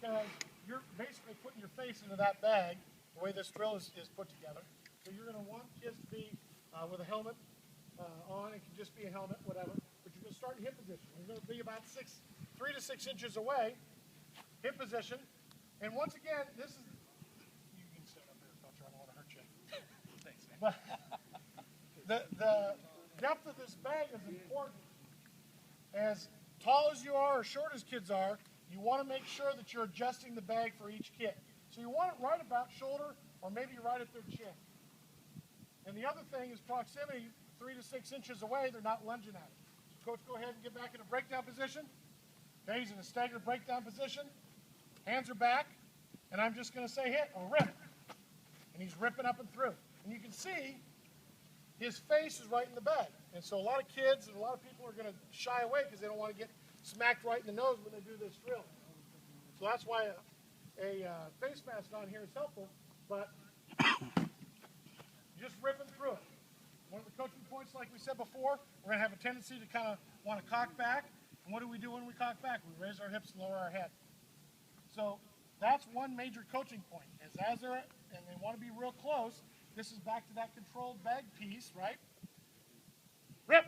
because you're basically putting your face into that bag the way this drill is put together. So you're going to want kids to be with a helmet on. It can just be a helmet, whatever. But you're going to start in hip position. You're going to be about 3 to 6 inches away, hip position. And once again, this is, you can stand up there, Coach, I don't want to hurt you. Thanks, man. But the depth of this bag is important. As tall as you are or short as kids are, you want to make sure that you're adjusting the bag for each kid. So you want it right about shoulder or maybe right at their chin. And the other thing is proximity, 3 to 6 inches away, they're not lunging at it. So coach, go ahead and get back in a breakdown position. Okay, he's in a staggered breakdown position. Hands are back, and I'm just going to say hit or rip. And he's ripping up and through. And you can see his face is right in the bag. And so a lot of kids and a lot of people are going to shy away because they don't want to get smacked right in the nose when they do this drill. So that's why a face mask on here is helpful, but just ripping through it. One of the coaching points, like we said before, we're going to have a tendency to kind of want to cock back. And what do we do when we cock back? We raise our hips and lower our head. So that's one major coaching point, is as they're, and they want to be real close, this is back to that controlled bag piece, right? Rip!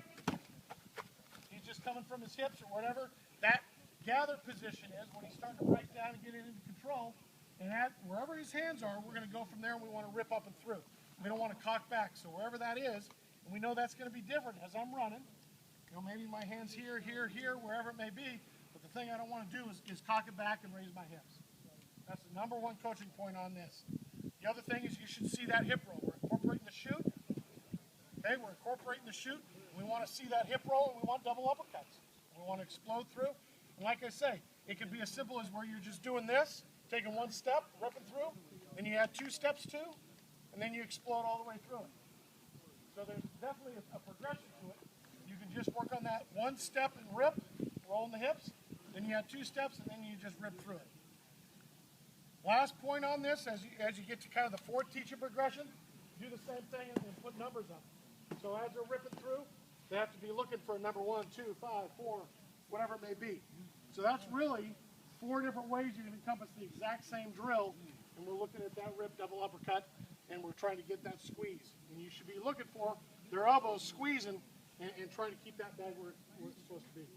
He's just coming from his hips or whatever that gather position is when he's starting to break down and get it into control. And wherever his hands are, we're going to go from there and we want to rip up and through. We don't want to cock back. So wherever that is, and we know that's going to be different as I'm running. You know, maybe my hand's here, here, here, wherever it may be. But the thing I don't want to do is cock it back and raise my hips. That's the number one coaching point on this. The other thing is you should see that hip roll. We're incorporating the shoot. Okay, we're incorporating the shoot. We want to see that hip roll and we want double uppercuts. We want to explode through. And like I say, it can be as simple as where you're just doing this, taking one step, ripping through, then you add 2 steps too, and then you explode all the way through it. So there's definitely a progression to it. You can just work on that one step and rip, rolling the hips, then you add 2 steps, and then you just rip through it. Last point on this, as you get to kind of the 4th teaching progression, do the same thing and put numbers up. So as they're ripping through, they have to be looking for a number 1, 2, 5, 4, whatever it may be. So that's really 4 different ways you can encompass the exact same drill, and we're looking at that rip, double uppercut, and we're trying to get that squeeze. And you should be looking for their elbows squeezing and trying to keep that bag where it's supposed to be.